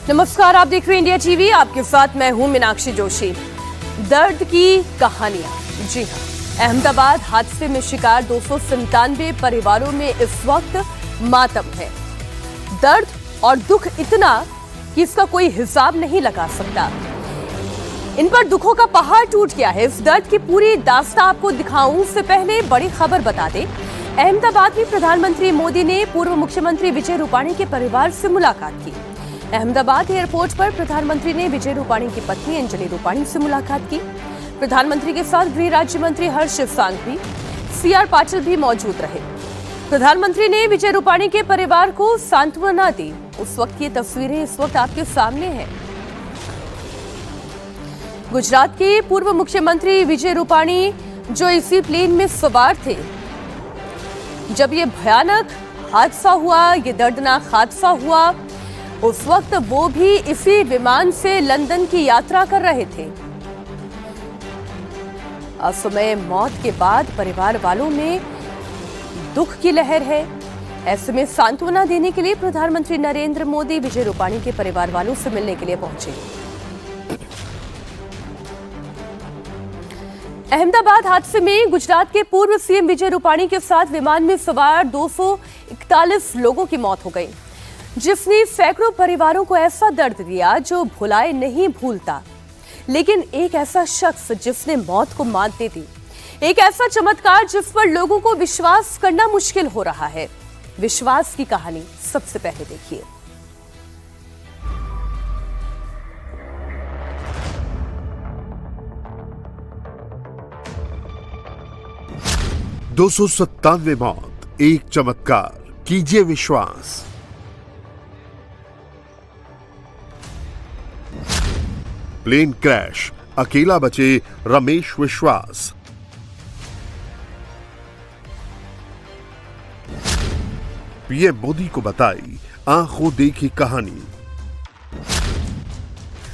नमस्कार, आप देख रहे हैं इंडिया टीवी। आपके साथ मैं हूं मीनाक्षी जोशी। दर्द की कहानियां। जी हां, अहमदाबाद हादसे में शिकार 297 परिवारों में इस वक्त मातम है। दर्द और दुख इतना कि इसका कोई हिसाब नहीं लगा सकता। इन पर दुखों का पहाड़ टूट गया है। इस दर्द की पूरी दास्तां आपको दिखाऊं उससे पहले बड़ी खबर बता दें। अहमदाबाद में प्रधानमंत्री मोदी ने पूर्व मुख्यमंत्री विजय रूपाणी के परिवार से मुलाकात की। अहमदाबाद एयरपोर्ट पर प्रधानमंत्री ने विजय रूपाणी की पत्नी अंजलि रूपाणी से मुलाकात की। प्रधानमंत्री के साथ गृह राज्य मंत्री हर्ष सांघवी, सीआर पाटिल भी मौजूद रहे। प्रधानमंत्री ने विजय रूपाणी के परिवार को सांत्वना दी। उस वक्त की तस्वीरें इस वक्त आपके सामने हैं। गुजरात के पूर्व मुख्यमंत्री विजय रूपाणी जो इसी प्लेन में सवार थे जब ये भयानक हादसा हुआ, ये दर्दनाक हादसा हुआ, उस वक्त वो भी इसी विमान से लंदन की यात्रा कर रहे थे। असमय मौत के बाद परिवार वालों में दुख की लहर है। ऐसे में सांत्वना देने के लिए प्रधानमंत्री नरेंद्र मोदी विजय रूपाणी के परिवार वालों से मिलने के लिए पहुंचे। अहमदाबाद हादसे में गुजरात के पूर्व सीएम विजय रूपाणी के साथ विमान में सवार 241 लोगों की मौत हो गई, जिसने सैकड़ों परिवारों को ऐसा दर्द दिया जो भुलाए नहीं भूलता। लेकिन एक ऐसा शख्स जिसने मौत को मात दे दी, एक ऐसा चमत्कार जिस पर लोगों को विश्वास करना मुश्किल हो रहा है। विश्वास की कहानी सबसे पहले देखिए। दो 297 मौत, एक चमत्कार, कीजिए विश्वास। प्लेन क्रैश, अकेला बचे रमेश विश्वास। पीएम मोदी को बताई आंखों देखी कहानी।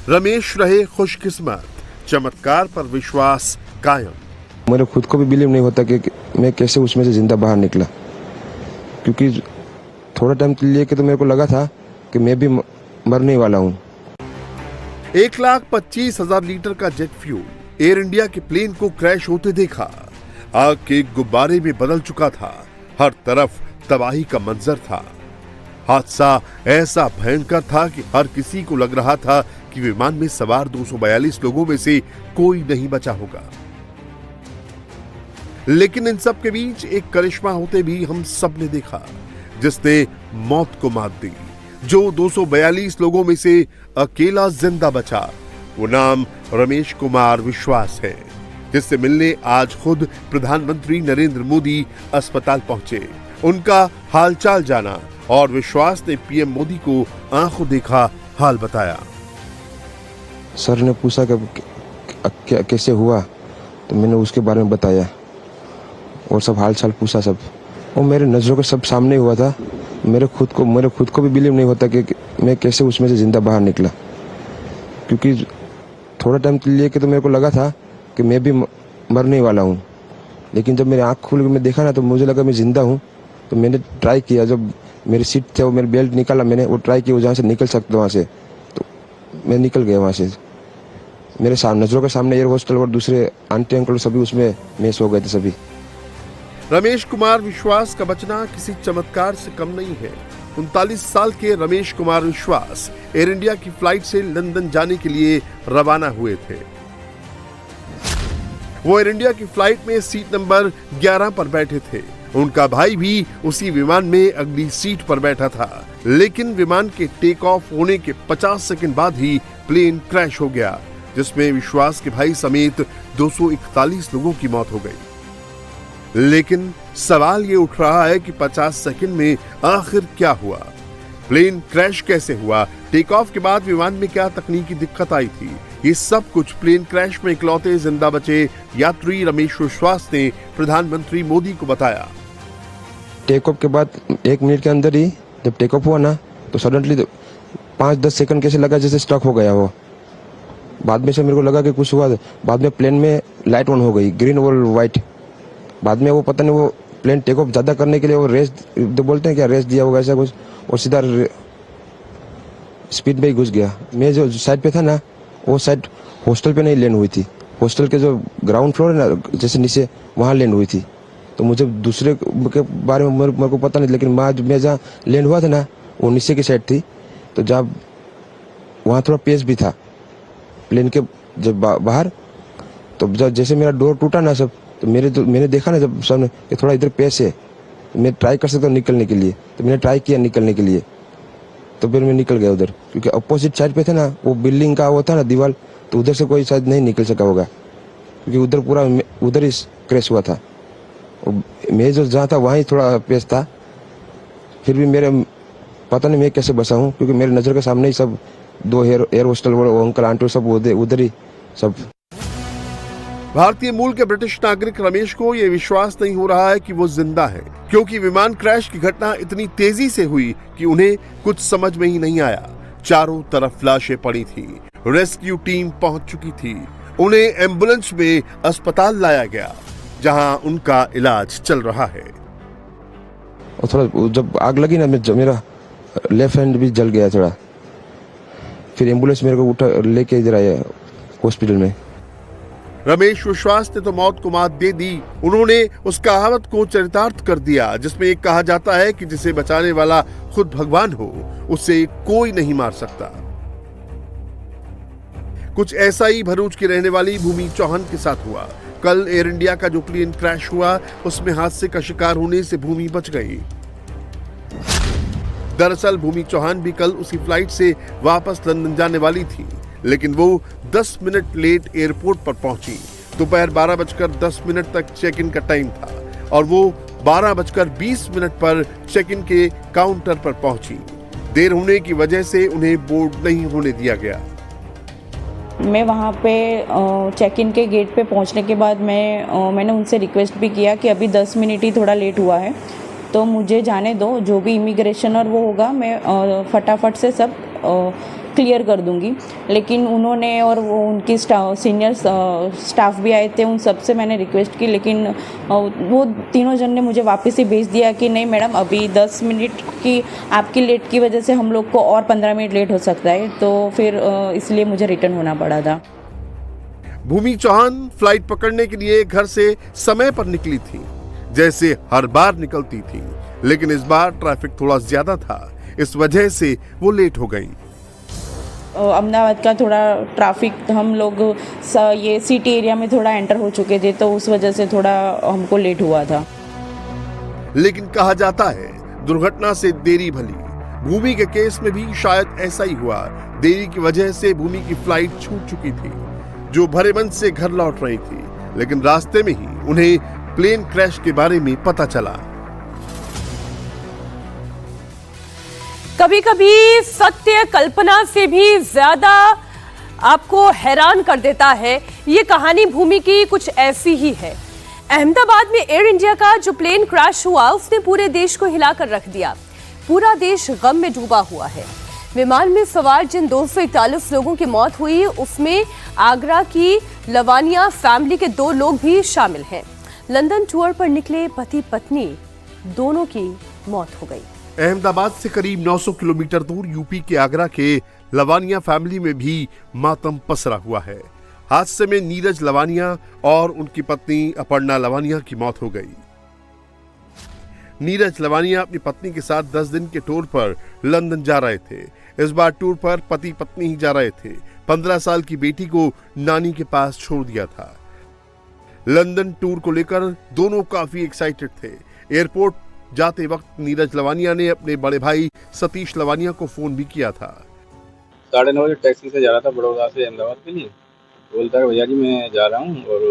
रमेश रहे खुशकिस्मत, चमत्कार पर विश्वास कायम। मेरे खुद को भी बिलीव नहीं होता कि मैं कैसे उसमें से जिंदा बाहर निकला, क्योंकि थोड़ा टाइम के लिए तो मेरे को लगा था कि मैं भी मरने वाला हूँ। 1,25,000 लीटर का जेट फ्यूल एयर इंडिया के प्लेन को क्रैश होते देखा। आग के गुब्बारे में बदल चुका था। हर तरफ तबाही का मंजर था। हादसा ऐसा भयंकर था कि हर किसी को लग रहा था कि विमान में सवार 242 लोगों में से कोई नहीं बचा होगा। लेकिन इन सब के बीच एक करिश्मा होते भी हम सब ने देखा, जिसने मौत को मात दी। जो 242 लोगों में से अकेला जिंदा बचा, वो नाम रमेश कुमार विश्वास है, जिससे मिलने आज खुद प्रधानमंत्री नरेंद्र मोदी अस्पताल पहुंचे। उनका हालचाल जाना और विश्वास ने पीएम मोदी को आंखों देखा हाल बताया। सर ने पूछा कि कैसे हुआ, तो मैंने उसके बारे में बताया और सब हालचाल पूछा सब, और मेरे नजरों के सब सामने हुआ था। मेरे खुद को भी बिलीव नहीं होता कि मैं कैसे उसमें से जिंदा बाहर निकला, क्योंकि थोड़ा टाइम के लिए तो मेरे को लगा था कि मैं भी मरने वाला हूँ। लेकिन जब मेरी आँख खुल के मैं देखा ना, तो मुझे लगा मैं जिंदा हूँ। तो मैंने ट्राई किया, जब मेरी सीट थे वो मेरी बेल्ट निकाला, मैंने वो ट्राई किया जहाँ से निकल सकता वहाँ से, तो मैं निकल गया वहाँ से। मेरे नजरों के सामने एयर होस्टल और दूसरे आंटी अंकल सभी उसमें मैच हो गए थे सभी। रमेश कुमार विश्वास का बचना किसी चमत्कार से कम नहीं है। 39 साल के रमेश कुमार विश्वास एयर इंडिया की फ्लाइट से लंदन जाने के लिए रवाना हुए थे। वो एयर इंडिया की फ्लाइट में सीट नंबर 11 पर बैठे थे। उनका भाई भी उसी विमान में अगली सीट पर बैठा था। लेकिन विमान के टेक ऑफ होने के 50 सेकंड बाद ही प्लेन क्रैश हो गया, जिसमें विश्वास के भाई समेत 241 लोगों की मौत हो गई। लेकिन सवाल ये उठ रहा है कि 50 सेकंड में आखिर क्या हुआ? प्लेन क्रैश कैसे हुआ? टेक ऑफ के बाद विमान में क्या तकनीकी दिक्कत आई थी? ये सब कुछ प्लेन क्रैश में इकलौते जिंदा बचे यात्री रमेश विश्वास ने प्रधानमंत्री मोदी को बताया। टेक ऑफ के बाद 1 मिनट के अंदर ही जब टेक ऑफ हुआ ना, तो सडनली 5-10 सेकंड कैसे लगा जैसे स्टक हो गया वो। बाद में से मेरे को लगा कि कुछ हुआ। बाद में प्लेन में लाइट ऑन हो गई, ग्रीन और व्हाइट। बाद में वो पता नहीं वो प्लेन टेक ऑफ ज्यादा करने के लिए वो रेस बोलते हैं क्या, रेस दिया होगा ऐसा कुछ, और स्पीड में ही घुस गया। मैं जो साइड पे था ना, वो साइड हॉस्टल पे नहीं लैंड हुई थी। हॉस्टल के जो ग्राउंड फ्लोर है ना, जैसे नीचे, वहाँ लैंड हुई थी। तो मुझे दूसरे के बारे में मेरे को पता नहीं, लेकिन मैं जहाँ लैंड हुआ था ना, वो नीचे की साइड थी। तो जब वहाँ थोड़ा पेस भी था प्लेन के जब बाहर, तो जब जैसे मेरा डोर टूटा ना सब, तो मैंने देखा ना जब सामने कि थोड़ा इधर पेस है, तो मैं ट्राई कर सकता हूँ निकलने के लिए। तो मैंने ट्राई किया निकलने के लिए, तो फिर मैं निकल गया उधर, क्योंकि अपोजिट साइड पे था ना, वो बिल्डिंग का वो था ना दीवार, तो उधर से कोई शायद नहीं निकल सका होगा, क्योंकि उधर पूरा उधर ही क्रैश हुआ था। मैं जो जहाँ था वहाँ ही थोड़ा पेस था। फिर भी मेरे पता नहीं मैं कैसे बचा हूँ, क्योंकि मेरे नज़र के सामने ही सब 2 एयर होस्टल वो अंकल आंटी सब उधर ही सब। भारतीय मूल के ब्रिटिश नागरिक रमेश को यह विश्वास नहीं हो रहा है कि वो जिंदा है, क्योंकि विमान क्रैश की घटना इतनी तेजी से हुई कि उन्हें कुछ समझ में ही नहीं आया। चारों तरफ लाशें पड़ी थी, रेस्क्यू टीम पहुंच चुकी थी, उन्हें एम्बुलेंस में अस्पताल लाया गया, जहां उनका इलाज चल रहा है। और थोड़ा जब आग लगी ना, मेरा लेफ्ट हैंड भी जल गया थोड़ा। फिर एम्बुलेंस मेरे को उठा लेके इधर आया हॉस्पिटल में। रमेश विश्वास ने तो मौत को मात दे दी। उन्होंने उस कहावत को चरितार्थ कर दिया जिसमें एक कहा जाता है कि जिसे बचाने वाला खुद भगवान हो, उसे कोई नहीं मार सकता। कुछ ऐसा ही भरूच की रहने वाली भूमि चौहान के साथ हुआ। कल एयर इंडिया का जो प्लेन क्रैश हुआ, उसमें हादसे का शिकार होने से भूमि बच गई। दरअसल भूमि चौहान भी कल उसी फ्लाइट से वापस लंदन जाने वाली थी, लेकिन वो 10 मिनट लेट एयरपोर्ट पर पहुंची। दोपहर 12:10 तक चेक इन का टाइम था और वो 12:20 पर चेक इन के काउंटर पर पहुंची। देर होने की वजह से उन्हें बोर्ड नहीं होने दिया गया। मैं वहाँ पे चेक इन के गेट पे पहुँचने के बाद मैंने उनसे रिक्वेस्ट भी किया कि अभी 10 मिनट ही थोड़ा लेट हुआ है, तो मुझे जाने दो, जो भी इमिग्रेशन और वो होगा मैं फटाफट से सब क्लियर कर दूंगी। लेकिन उन्होंने और वो उनकी सीनियर स्टाफ भी आए थे, उन सब से मैंने रिक्वेस्ट की, लेकिन वो तीनों जन ने मुझे वापस ही भेज दिया कि नहीं मैडम, अभी 10 मिनट की आपकी लेट की वजह से हम लोग को और 15 मिनट लेट हो सकता है। तो फिर इसलिए मुझे रिटर्न होना पड़ा था। भूमि चौहान फ्लाइट पकड़ने के लिए घर से समय पर निकली थी, जैसे हर बार निकलती थी, लेकिन इस बार ट्रैफिक थोड़ा ज्यादा था, इस वजह से वो लेट हो गई। अहमदाबाद का थोड़ा ट्रैफिक, हम लोग ये सिटी एरिया में थोड़ा एंटर हो चुके थे, तो उस वजह से थोड़ा हमको लेट हुआ था। लेकिन कहा जाता है दुर्घटना से देरी भली। भूमि के केस में भी शायद ऐसा ही हुआ। देरी की वजह से भूमि की फ्लाइट छूट चुकी थी, जो भरे मन से घर लौट रही थी, लेकिन रास्ते में ही उन्हें प्लेन क्रैश के बारे में पता चला। कभी कभी सत्य कल्पना से भी ज्यादा आपको हैरान कर देता है। ये कहानी भूमि की कुछ ऐसी ही है। अहमदाबाद में एयर इंडिया का जो प्लेन क्रैश हुआ, उसने पूरे देश को हिलाकर रख दिया। पूरा देश गम में डूबा हुआ है। विमान में सवार जिन 241 लोगों की मौत हुई, उसमें आगरा की लवानिया फैमिली के 2 लोग भी शामिल हैं। लंदन टूर पर निकले पति पत्नी दोनों की मौत हो गई। अहमदाबाद से करीब 900 किलोमीटर दूर यूपी के आगरा के लवानिया फैमिली में भी मातम पसरा हुआ है। हादसे में नीरज लवानिया और उनकी पत्नी अपर्णा लवानिया की मौत हो गई। नीरज लवानिया अपनी पत्नी के साथ 10 दिन के टूर पर लंदन जा रहे थे। इस बार टूर पर पति पत्नी ही जा रहे थे। 15 साल की बेटी को नानी के पास छोड़ दिया था। लंदन टूर को लेकर दोनों काफी एक्साइटेड थे। एयरपोर्ट जाते वक्त नीरज लवानिया ने अपने बड़े भाई सतीश लवानिया को फोन भी किया था। 9:30 बजे टैक्सी से जा रहा था बड़ौदा से अहमदाबाद के लिए। बोलता है भैया जी मैं जा रहा हूँ और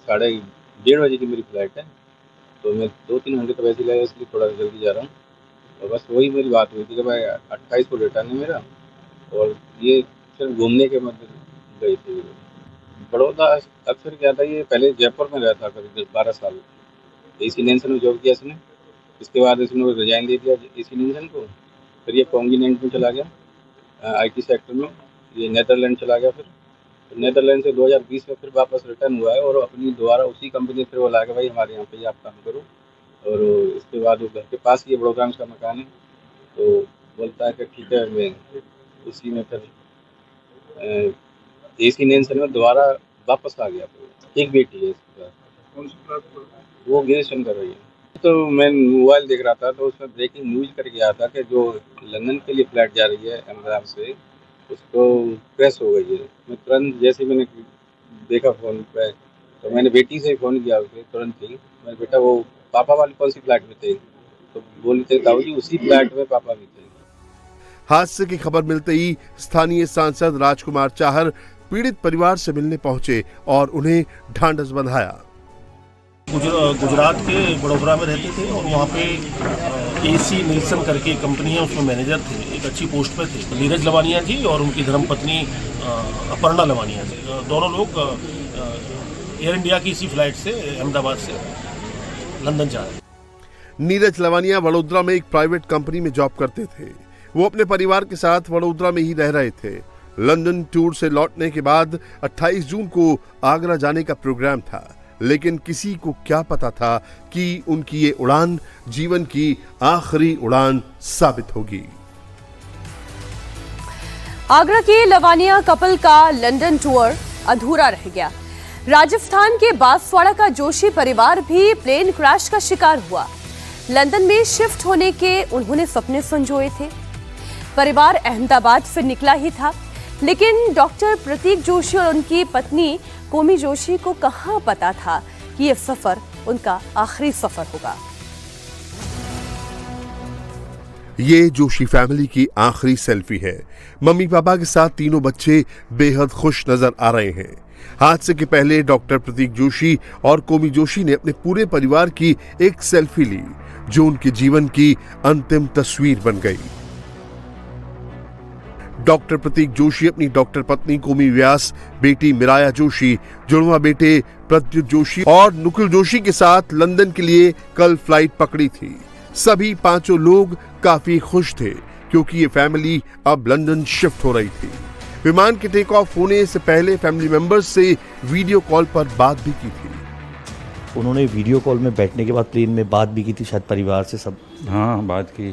1:30 बजे की मेरी फ्लाइट है, तो मैं 2-3 घंटे तो वैसे लगे, इसलिए थोड़ा जल्दी जा रहा हूँ। और बस वही मेरी बात हुई थी कि भाई 28 को रिटर्न है मेरा, और ये सिर्फ घूमने के मतलब गई थी। बड़ौदा अक्सर क्या था, ये पहले जयपुर में रहता करीब 12 साल। AC नेल्सन में जॉब किया इसने, इसके बाद इसने रिजाइन दे दिया AC नेल्सन को। फिर ये कॉन्गिनेंट में चला गया IT सेक्टर में, ये नेदरलैंड चला गया। फिर नेदरलैंड से 2020 में फिर वापस रिटर्न हुआ है और अपनी दोबारा उसी कंपनी फिर वो ला के भाई हमारे यहाँ पे ही आप काम करो। और इसके बाद वो घर के पास ही बड़ौदा में उसका मकान है, तो बोलता है कि ठीक है मैं उसी में फिर एसी नेंसन में दोबारा वापस आ गया। तो एक बेटी है इसके पास, वो ग्रेजुएशन कर रही है। तो मैं मोबाइल देख रहा था तो उसमें ब्रेकिंग न्यूज करके आया था कि जो लंदन के लिए फ्लाइट जा रही है अहमदाबाद से, उसको क्रैश हो गई है। मैं तुरंत जैसे मैंने देखा फ़ोन पे तो मैंने बेटी से फ़ोन किया उसे तुरंत ही। मैंने बेटा वो पापा वाली कौन सी फ्लाइट में थे? तो बोली थे ताऊ जी उसी फ्लाइट में पापा भी थे। हादसे की खबर मिलते ही स्थानीय सांसद राजकुमार चाहर पीड़ित परिवार से मिलने पहुंचे और उन्हें ढांढस बंधाया। गुजरात के बड़ोदरा में रहते थे और वहाँ पे एसी निल्सन करके कंपनी है, उसमें मैनेजर थे, एक अच्छी पोस्ट पे थे। नीरज लवानिया जी और उनकी धर्मपत्नी अपर्णा लवानिया जी, दोनों लोग एयर इंडिया की इसी फ्लाइट से अहमदाबाद से लंदन जा रहे थे। नीरज लवानिया वडोदरा में एक प्राइवेट कंपनी में जॉब करते थे। वो अपने परिवार के साथ वडोदरा में ही रह रहे थे। लंदन टूर से लौटने के बाद 28 जून को आगरा जाने का प्रोग्राम था, लेकिन किसी को क्या पता था कि उनकी ये उड़ान जीवन की आखिरी उड़ान साबित होगी। आगरा के लवानिया कपल का लंदन टूर अधूरा रह गया। राजस्थान के बांसवाड़ा का जोशी परिवार भी प्लेन क्रैश का शिकार हुआ। लंदन में शिफ्ट होने के उन्होंने सपने संजोए थे। परिवार अहमदाबाद से निकला ही था, लेकिन डॉक्टर प्रतीक जोशी और उनकी पत्नी कोमी जोशी को कहां पता था कि यह सफर उनका आखिरी सफर होगा। ये जोशी फैमिली की आखिरी सेल्फी है। मम्मी पापा के साथ तीनों बच्चे बेहद खुश नजर आ रहे हैं। हादसे के पहले डॉक्टर प्रतीक जोशी और कोमी जोशी ने अपने पूरे परिवार की एक सेल्फी ली, जो उनके जीवन की अंतिम तस्वीर बन गई। डॉक्टर प्रतीक जोशी अपनी डॉक्टर पत्नी कोमी व्यास, बेटी मिराया जोशी, जुड़वा बेटे प्रद्युत जोशी और नुकुल जोशी के साथ लंदन के लिए कल फ्लाइट पकड़ी थी। सभी पांचों लोग काफी खुश थे क्योंकि ये फैमिली अब लंदन शिफ्ट हो रही थी। विमान के टेक ऑफ होने से पहले फैमिली मेंबर्स से वीडियो कॉल पर बात भी की थी। उन्होंने वीडियो कॉल में बैठने के बाद प्लेन में बात भी की थी शायद परिवार से सब। हाँ बात की।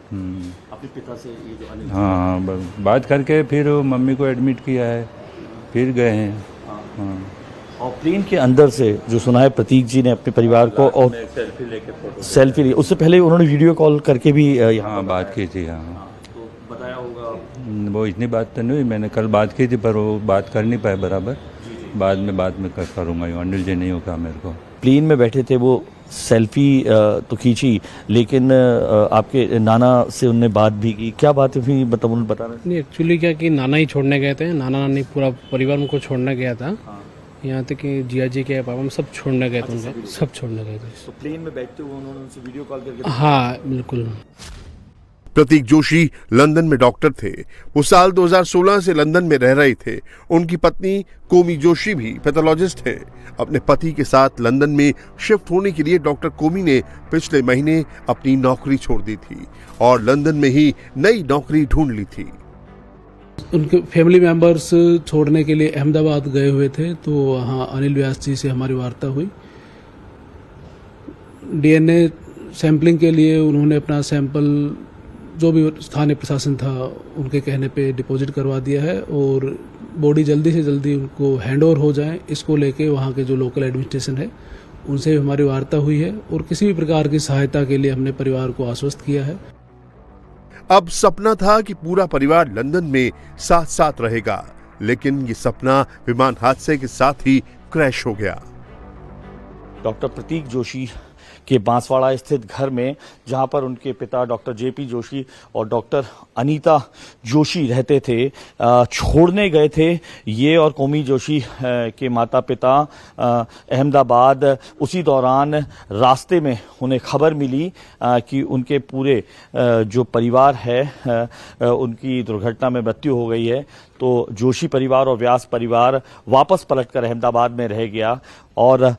अपने पिता से ये जो अनिल हाँ बात करके फिर मम्मी को एडमिट किया है, फिर गए हैं। हाँ। और प्लेन के अंदर से जो सुना है प्रतीक जी ने अपने परिवार को और सेल्फी ली, उससे पहले उन्होंने वीडियो कॉल करके भी हाँ बात की थी। हाँ तो बताया होगा। वो इतनी बात तो नहीं हुई, मैंने कल बात की थी पर वो बात कर नहीं पाए बराबर। बाद में करूँगा, अनिल जी नहीं होगा मेरे को। प्लेन में बैठे थे वो, सेल्फी तो खींची, लेकिन आपके नाना से उनने बात भी की। क्या बात हुई मतलब उन्होंने बता रहे? नहीं एक्चुअली क्या कि नाना ही छोड़ने गए थे, नाना नानी पूरा परिवार उनको छोड़ने गया था। यहाँ तक कि जिया जी के पापा हम सब छोड़ने गए थे, उनके सब छोड़ने गए थे। तो प्लेन में बैठते हुए उन्होंने उनसे वीडियो कॉल करके? हाँ बिल्कुल। प्रतीक जोशी लंदन में डॉक्टर थे। वो साल 2016 से लंदन में रह रहे थे। उनकी पत्नी कोमी जोशी भी पैथोलॉजिस्ट है। अपने पति के साथ लंदन में शिफ्ट होने के लिए डॉक्टर कोमी ने पिछले महीने अपनी नौकरी छोड़ दी थी और लंदन में ही नई नौकरी ढूंढ ली थी। उनके फैमिली मेंबर्स छोड़ने के लिए अहमदाबाद गए हुए थे, तो वहाँ अनिल व्यास जी से हमारी वार्ता हुई। डीएनए सैंपलिंग के लिए उन्होंने अपना सैंपल जो भी स्थानीय प्रशासन था उनके कहने पे डिपॉजिट करवा दिया है और बॉडी जल्दी से जल्दी उनको हैंडओवर हो जाए, इसको लेके वहाँ के जो लोकल एडमिनिस्ट्रेशन है उनसे भी हमारी वार्ता हुई है और किसी भी प्रकार की सहायता के लिए हमने परिवार को आश्वस्त किया है। अब सपना था कि पूरा परिवार लंदन में साथ साथ रहेगा, लेकिन ये सपना विमान हादसे के साथ ही क्रैश हो गया। डॉक्टर प्रतीक जोशी के बांसवाड़ा स्थित घर में, जहां पर उनके पिता डॉक्टर जेपी जोशी और डॉक्टर अनीता जोशी रहते थे, छोड़ने गए थे ये और कोमी जोशी के माता पिता अहमदाबाद। उसी दौरान रास्ते में उन्हें खबर मिली कि उनके पूरे जो परिवार है उनकी दुर्घटना में मृत्यु हो गई है। तो जोशी परिवार और व्यास परिवार वापस पलटकर अहमदाबाद में रह गया। और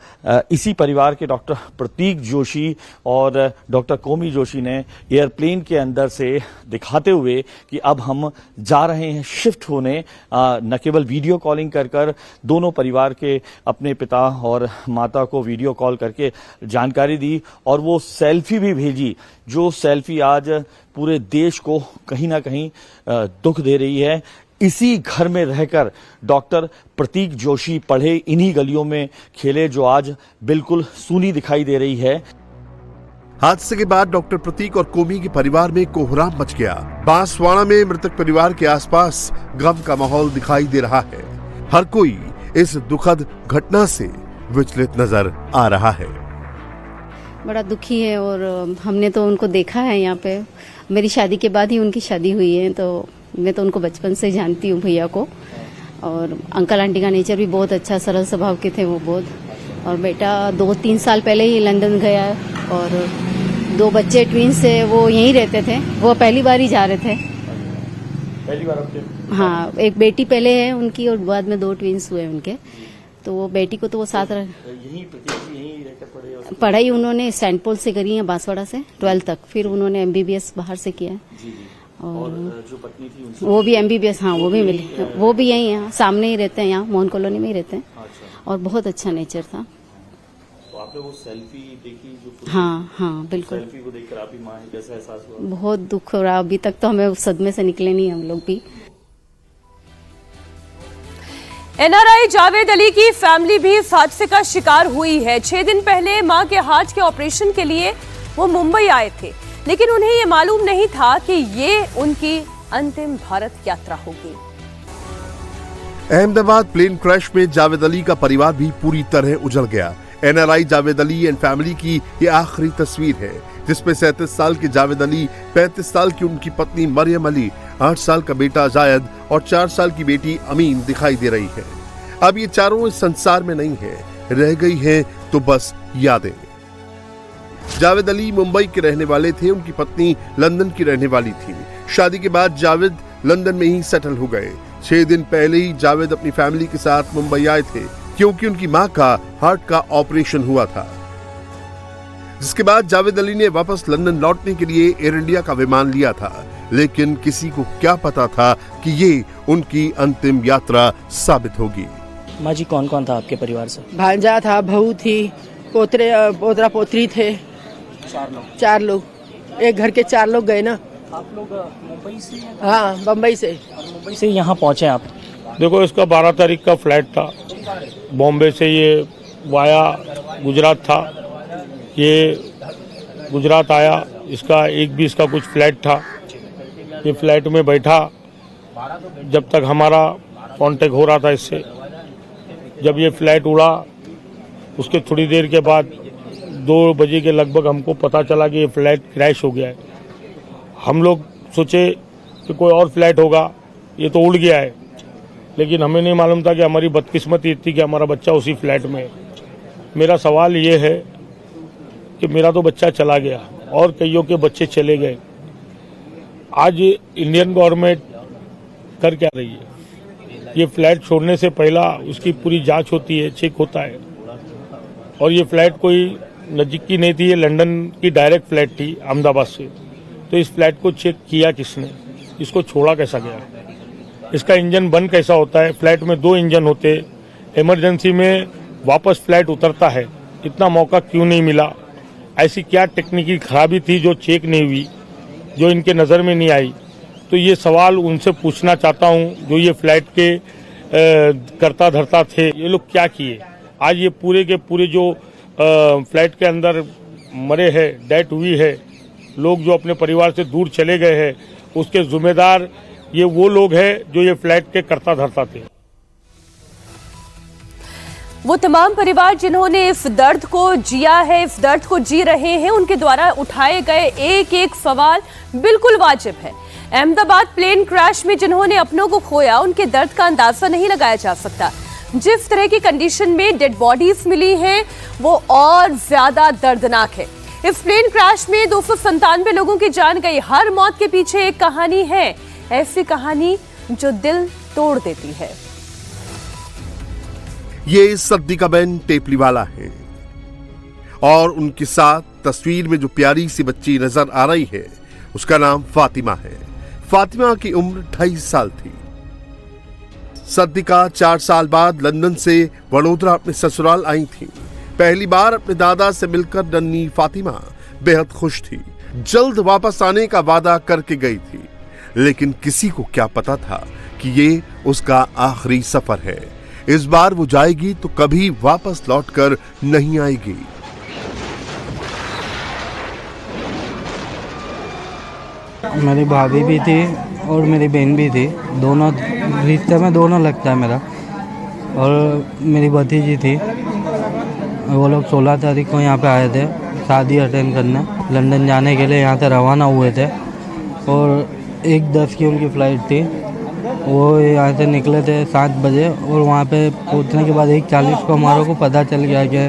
इसी परिवार के डॉक्टर प्रतीक जोशी और डॉक्टर कोमी जोशी ने एयरप्लेन के अंदर से दिखाते हुए कि अब हम जा रहे हैं शिफ्ट होने, न केवल वीडियो कॉलिंग कर दोनों परिवार के अपने पिता और माता को वीडियो कॉल करके जानकारी दी और वो सेल्फी भी भेजी, जो सेल्फी आज पूरे देश को कहीं ना कहीं दुख दे रही है। इसी घर में रहकर डॉक्टर प्रतीक जोशी पढ़े, इन्हीं गलियों में खेले, जो आज बिल्कुल सूनी दिखाई दे रही है। हादसे के बाद डॉक्टर प्रतीक और कोमी के परिवार में कोहराम मच गया। बांसवाड़ा में मृतक परिवार के आसपास गम का माहौल दिखाई दे रहा है। हर कोई इस दुखद घटना से विचलित नजर आ रहा है। बड़ा दुखी है और हमने तो उनको देखा है यहाँ पे। मेरी शादी के बाद ही उनकी शादी हुई है, तो मैं तो उनको बचपन से जानती हूँ भैया को। और अंकल आंटी का नेचर भी बहुत अच्छा, सरल स्वभाव के थे वो बहुत। और बेटा 2-3 साल पहले ही लंदन गया और 2 बच्चे ट्विंस है, वो यहीं रहते थे। वो पहली बार ही जा रहे थे। पहली बार आपके? हाँ, एक बेटी पहले है उनकी और बाद में 2 ट्विंस हुए उनके। तो वो बेटी को तो वो साथ यहीं रहकर पढ़ाई उन्होंने सेंट पॉल से करी है, बांसवाड़ा से 12 तक। फिर उन्होंने MBBS बाहर से किया है। और जो पत्नी थी उनसे? वो भी MBBS, हाँ वो भी मिली। वो भी यहीं है, सामने ही रहते हैं, यहाँ मोहन कॉलोनी में ही रहते हैं। अच्छा। और बहुत अच्छा नेचर था। तो आपने वो सेल्फी देखी जो? हाँ बिल्कुल। सेल्फी को देखकर आपकी माँ है, कैसा एहसास हुआ? बहुत दुख हो रहा, अभी तक तो हमें उस सदमे से निकले नहीं हम लोग भी। NRI जावेद अली की फैमिली भी इस हादसे का शिकार हुई है। 6 दिन पहले मां के हार्ट के ऑपरेशन के लिए वो मुंबई आए थे, लेकिन उन्हें ये मालूम नहीं था कि ये उनकी अंतिम भारत यात्रा होगी। अहमदाबाद प्लेन क्रैश में जावेद अली का परिवार भी पूरी तरह उजड़ गया। NRI Javed Ali and family की ये आखिरी तस्वीर है, जिसमें 37 साल के जावेद अली, 35 साल की उनकी पत्नी मरियम अली, 8 साल का बेटा जायद और 4 साल की बेटी अमीन दिखाई दे रही है। अब ये चारों इस संसार में नहीं है, रह गई हैं तो बस यादें। जावेद अली मुंबई के रहने वाले थे, उनकी पत्नी लंदन की रहने वाली थी। शादी के बाद जावेद लंदन में ही सेटल हो गए। 6 दिन पहले ही जावेद अपनी फैमिली के साथ मुंबई आए थे, क्योंकि उनकी मां का हार्ट का ऑपरेशन हुआ था। जिसके बाद जावेद अली ने वापस लंदन लौटने के लिए एयर इंडिया का विमान लिया था, लेकिन किसी को क्या पता था कि ये उनकी अंतिम यात्रा साबित होगी। माँ जी, कौन कौन था आपके परिवार से? भांजा था, बहू थी, पोतरा पोतरी थे। 4 लोग। एक घर के 4 लोग गए ना। आप लोग मुंबई से? हाँ, बम्बई से। मुंबई से यहाँ पहुँचे आप? देखो, इसका 12 तारीख का फ्लाइट था। बॉम्बे से ये वाया गुजरात था। ये गुजरात आया, इसका 1:20 का कुछ फ्लाइट था। ये फ्लाइट में बैठा जब तक हमारा कांटेक्ट हो रहा था इससे। जब ये फ्लाइट उड़ा, उसके थोड़ी देर के बाद 2 बजे के लगभग हमको पता चला कि ये फ्लाइट क्रैश हो गया है। हम लोग सोचे कि कोई और फ्लाइट होगा, ये तो उड़ गया है, लेकिन हमें नहीं मालूम था कि हमारी बदकिस्मती इतनी कि हमारा बच्चा उसी फ्लाइट में है। मेरा सवाल ये है कि मेरा तो बच्चा चला गया और कईयों के बच्चे चले गए। आज इंडियन गवर्नमेंट कर क्या रही है? ये फ्लाइट छोड़ने से पहला उसकी पूरी जांच होती है, चेक होता है। और ये फ्लाइट कोई नज़दीक की नहीं थी, ये लंदन की डायरेक्ट फ्लाइट थी अहमदाबाद से। तो इस फ्लाइट को चेक किया किसने? इसको छोड़ा कैसा गया? इसका इंजन बंद कैसा होता है? फ्लाइट में 2 इंजन होते, इमरजेंसी में वापस फ्लाइट उतरता है, इतना मौका क्यों नहीं मिला? ऐसी क्या टेक्निकल खराबी थी जो चेक नहीं हुई, जो इनके नज़र में नहीं आई? तो ये सवाल उनसे पूछना चाहता हूँ, जो ये फ्लाइट के करता धरता थे, ये लोग क्या किए? आज ये पूरे के पूरे जो फ्लाइट के अंदर मरे हैं, डेथ हुई है, लोग जो अपने परिवार से दूर चले गए हैं, उसके जिम्मेदार ये वो लोग हैं जो ये फ्लाइट के करता धरता थे। वो तमाम परिवार जिन्होंने इस दर्द को जिया है, इस दर्द को जी रहे हैं, उनके द्वारा उठाए गए एक एक सवाल बिल्कुल वाजिब है। अहमदाबाद प्लेन क्रैश में जिन्होंने अपनों को खोया, उनके दर्द का अंदाजा नहीं लगाया जा सकता। जिस तरह की कंडीशन में डेड बॉडीज मिली हैं, वो और ज्यादा दर्दनाक है। इस प्लेन क्रैश में 297 लोगों की जान गई। हर मौत के पीछे एक कहानी है, ऐसी कहानी जो दिल तोड़ देती है। ये सद्दिकाबेन टेपलीवाला है और उनके साथ तस्वीर में जो प्यारी सी बच्ची नजर आ रही है उसका नाम फातिमा है। फातिमा की उम्र 2.5 साल थी। सद्दिका 4 साल बाद लंदन से वडोदरा अपने ससुराल आई थी। पहली बार अपने दादा से मिलकर नन्ही फातिमा बेहद खुश थी। जल्द वापस आने का वादा करके गई थी, लेकिन किसी को क्या पता था कि ये उसका आखिरी सफर है। इस बार वो जाएगी तो कभी वापस लौटकर नहीं आएगी। मेरी भाभी भी थी और मेरी बहन भी थी, दोनों रिश्ते में दोनों लगता है मेरा। और मेरी भतीजी थी, वो लोग 16 तारीख को यहाँ पे आए थे शादी अटेंड करने। लंदन जाने के लिए यहाँ से रवाना हुए थे और 1:10 की उनकी फ़्लाइट थी। वो यहाँ से निकले थे 7 बजे और वहाँ पे पहुँचने के बाद 1:40 को हमारे को पता चल गया कि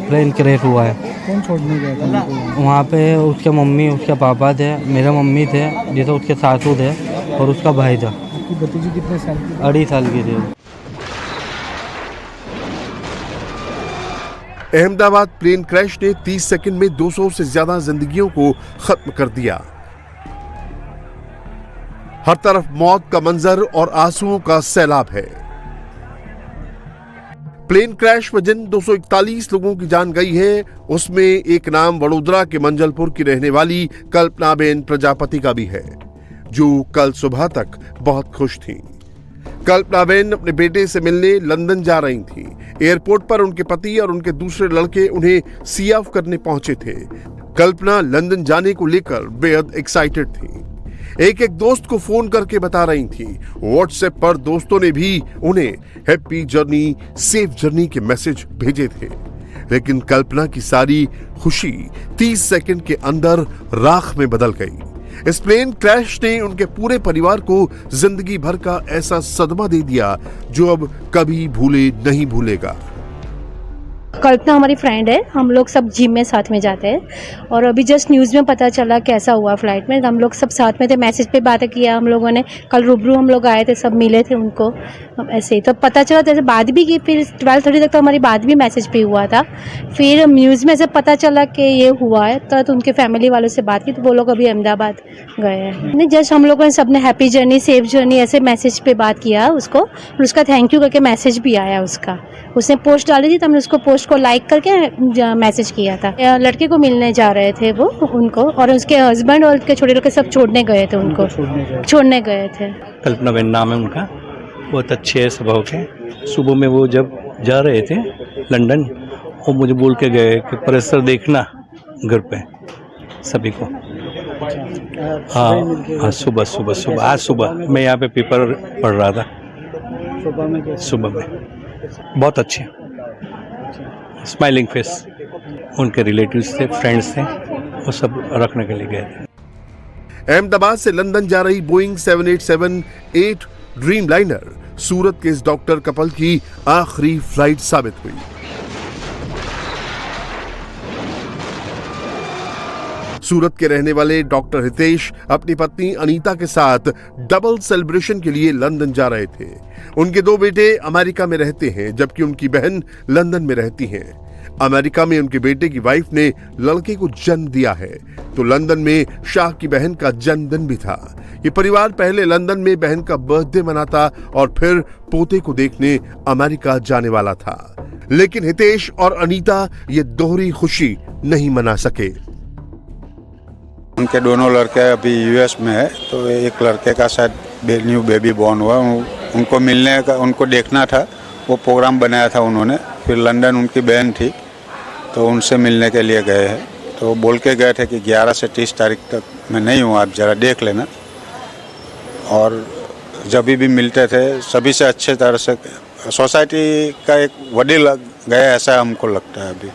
प्लेन क्रैश हुआ है। कौन छोड़ने गया था उनको? वहाँ पे उसके मम्मी, उसके पापा थे, मेरे मम्मी थे, जैसे उसके सासू थे और उसका भाई था। आपकी भतीजी कितने साल की? 2.5 साल की थी। अहमदाबाद प्लेन क्रैश ने 30 सेकंड में 200 से ज्यादा जिंदगियों को खत्म कर दिया। हर तरफ मौत का मंजर और आंसुओं का सैलाब है। प्लेन क्रैश में जिन 241 लोगों की जान गई है, उसमें एक नाम वडोदरा के मंजलपुर की रहने वाली कल्पनाबेन प्रजापति का भी है, जो कल सुबह तक बहुत खुश थी। कल्पनाबेन अपने बेटे से मिलने लंदन जा रही थी। एयरपोर्ट पर उनके पति और उनके दूसरे लड़के उन्हें सी ऑफ करने पहुंचे थे। कल्पना लंदन जाने को लेकर बेहद एक्साइटेड थी। एक दोस्त को फोन करके बता रही थी। व्हाट्सएप पर दोस्तों ने भी उन्हें हैप्पी जर्नी, सेफ जर्नी के मैसेज भेजे थे। लेकिन कल्पना की सारी खुशी 30 सेकंड के अंदर राख में बदल गई। इस प्लेन क्रैश ने उनके पूरे परिवार को जिंदगी भर का ऐसा सदमा दे दिया जो अब कभी भूले नहीं भूलेगा। कल्पना हमारी फ्रेंड है, हम लोग सब जिम में साथ में जाते हैं और अभी जस्ट न्यूज़ में पता चला कैसा हुआ फ्लाइट में। हम लोग सब साथ में थे, मैसेज पे बातें किया हम लोगों ने। कल रूबरू हम लोग आए थे, सब मिले थे उनको ऐसे ही। तो पता चला तो ऐसे बात भी की, फिर 12:30 तक तो हमारी बात भी मैसेज पे हुआ था। फिर न्यूज़ में से पता चला कि ये हुआ है तो उनके फैमिली वालों से बात की तो वो लोग अभी अहमदाबाद गए हैं। नहीं, जस्ट हम लोगों ने सबने हैप्पी जर्नी, सेफ जर्नी ऐसे मैसेज पे बात किया उसको, और उसका थैंक यू करके मैसेज भी आया उसका। उसने पोस्ट डाली थी तो हमने उसको पोस्ट को लाइक करके मैसेज किया था। लड़के को मिलने जा रहे थे वो उनको, और उसके हस्बैंड और उसके छोटे लोग सब छोड़ने गए थे उनको, छोड़ने गए थे। कल्पनाबेन नाम है उनका, बहुत अच्छे स्वभाव के। सुबह में वो जब जा रहे थे लंदन, वो मुझे बोल के गए कि परिसर देखना घर पे सभी को। हाँ, सुबह आज सुबह मैं यहाँ पे पेपर पढ़ रहा था। सुबह में बहुत अच्छे स्माइलिंग फेस। उनके रिलेटिव्स थे, फ्रेंड्स थे, वो सब रखने के लिए गए थे। अहमदाबाद से लंदन जा रही बोइंग 787-8 ड्रीम लाइनर सूरत के इस डॉक्टर कपल की आखिरी फ्लाइट साबित हुई। सूरत के रहने वाले डॉक्टर हितेश अपनी पत्नी अनीता के साथ डबल सेलिब्रेशन के लिए लंदन जा रहे थे। उनके 2 बेटे अमेरिका में रहते हैं, जबकि उनकी बहन लंदन में रहती हैं। अमेरिका में उनके बेटे की वाइफ ने लड़के को जन्म दिया है, तो लंदन में शाह की बहन का जन्मदिन भी था। ये परिवार पहले लंदन में बहन का बर्थडे मनाता और फिर पोते को देखने अमेरिका जाने वाला था। लेकिन हितेश और अनीता ये दोहरी खुशी नहीं मना सके। उनके दोनों लड़के अभी यूएस में है, तो एक लड़के का शायद न्यू बेबी बॉर्न हुआ। उनको मिलने का, उनको देखना था, वो प्रोग्राम बनाया था उन्होंने। फिर लंदन उनकी बहन थी तो उनसे मिलने के लिए गए हैं। तो बोल के गए थे कि 11 से 30 तारीख तक मैं नहीं हूँ, आप ज़रा देख लेना। और जब भी मिलते थे सभी से अच्छे तरह से, सोसाइटी का एक वडील गया ऐसा हमको लगता है। अभी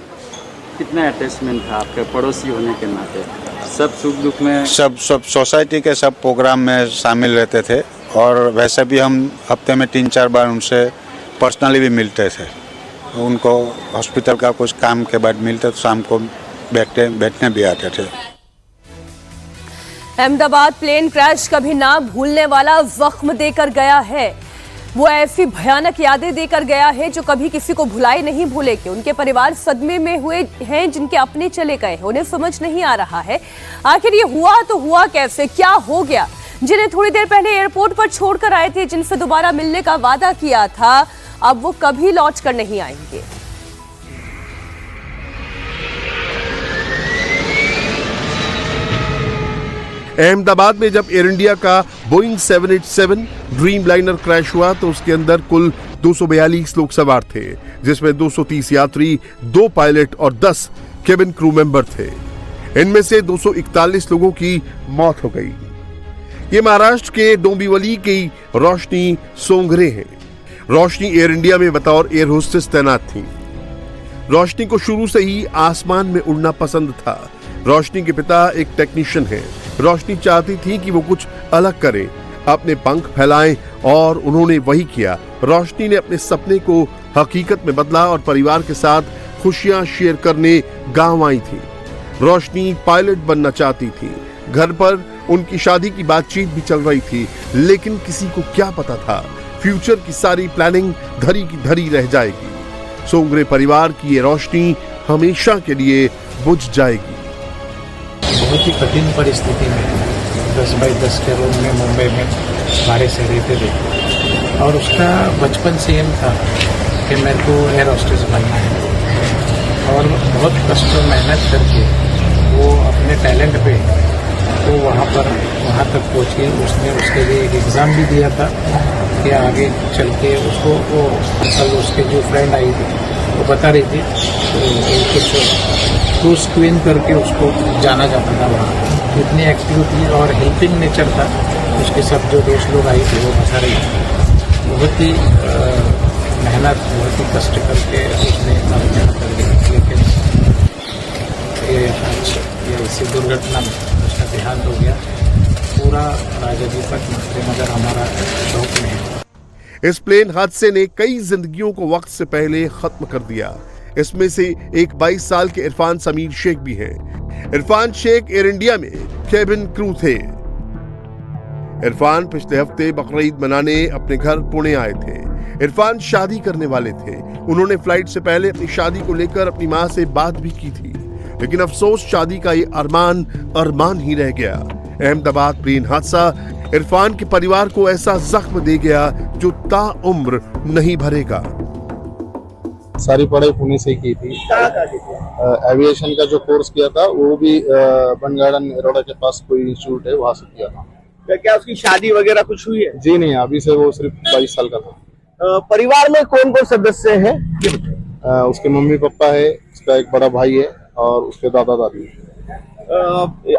कितना अटैचमेंट था आपके पड़ोसी होने के नाते? सब सुख दुख में सब सोसाइटी के सब प्रोग्राम में शामिल रहते थे। और वैसे भी हम हफ्ते में 3-4 बार उनसे पर्सनली भी मिलते थे। उनको हॉस्पिटल का कुछ काम के बाद मिलते तो शाम को बैठने भी आते थे। अहमदाबाद प्लेन क्रैश कभी ना भूलने वाला जख्म देकर गया है। वो ऐसी भयानक यादें देकर गया है जो कभी किसी को भुलाए नहीं भूलेगी। उनके परिवार सदमे में हुए हैं, जिनके अपने चले गए हैं। उन्हें समझ नहीं आ रहा है आखिर ये हुआ तो हुआ कैसे, क्या हो गया। जिन्हें थोड़ी देर पहले एयरपोर्ट पर छोड़कर आए थे, जिनसे दोबारा मिलने का वादा किया था, अब वो कभी लौट कर नहीं आएंगे। अहमदाबाद में जब एयर इंडिया का बोइंग 787 ड्रीम लाइनर क्रैश हुआ तो उसके अंदर कुल 242 लोग सवार थे, जिसमें 230 यात्री, 2 पायलट और 10 केबिन क्रू मेंबर थे। इनमें से 241 लोगों की मौत हो गई। ये महाराष्ट्र के डोंबिवली की रोशनी सोंगरे हैं। रोशनी एयर इंडिया में बतौर एयर होस्टेस तैनात थी। रोशनी को शुरू से ही आसमान में उड़ना पसंद था। रोशनी के पिता एक टेक्नीशियन हैं। रोशनी चाहती थी कि वो कुछ अलग करें, अपने पंख फैलाएं, और उन्होंने वही किया। रोशनी ने अपने सपने को हकीकत में बदला और परिवार के साथ खुशियां शेयर करने गांव आई थी। रोशनी पायलट बनना चाहती थी। घर पर उनकी शादी की बातचीत भी चल रही थी, लेकिन किसी को क्या पता था फ्यूचर की सारी प्लानिंग धरी की धरी रह जाएगी। सोंगरे परिवार की ये रोशनी हमेशा के लिए बुझ जाएगी। बहुत ही कठिन परिस्थिति में 10 बाई 10 के रूम में मुंबई में भाड़े से रहते थे, और उसका बचपन से एम था कि मेरे को एयर होस्टेस बनना है। और बहुत कष्ट मेहनत करके वो अपने टैलेंट पे वो वहाँ तक पहुँची। उसने उसके लिए एक एग्ज़ाम भी दिया था कि आगे चल के उसको वो कल उसके जो फ्रेंड आई थी वो बता रही थी तो कुछ क्रूज क्वीन करके उसको जाना जाता था वहाँ। इतनी एक्टिविटी और हेल्पिंग नेचर था उसके। सब जो दोस्त लोग आई थे वो बता रही थी बहुत ही मेहनत, बहुत ही कष्ट करके उसने आवेदन कर दी। लेकिन ये ऐसी दुर्घटना में उसका देहांत हो गया। पूरा राजदीपक नगर हमारा शौक में है। इस प्लेन हादसे ने कई जिंदगियों को वक्त से पहले खत्म कर दिया। इसमें से एक 22 साल के इरफान समीर शेख भी हैं। इरफान शेख एयर इंडिया में केबिन क्रू थे। इरफान पिछले हफ्ते बकरीद मनाने अपने घर पुणे आए थे। इरफान शादी करने वाले थे। उन्होंने फ्लाइट से पहले अपनी शादी को लेकर अपनी मां से बात भी की थी, लेकिन अफसोस शादी का ये अरमान ही रह गया। अहमदाबाद प्लेन हादसा इरफान के परिवार को ऐसा जख्म दे गया जो ताउम्र नहीं भरेगा। सारी पढ़ाई पुणे से की थी। एविएशन का जो कोर्स किया था वो भी बन गार्डन एरोडा के पास कोई इंस्टीट्यूट है, वहां से किया था। क्या उसकी शादी वगैरह कुछ हुई है? जी नहीं, अभी से वो सिर्फ 22 साल का था। परिवार में कौन कौन सदस्य हैं? उसके मम्मी पापा है, उसका एक बड़ा भाई है और उसके दादा दादी है।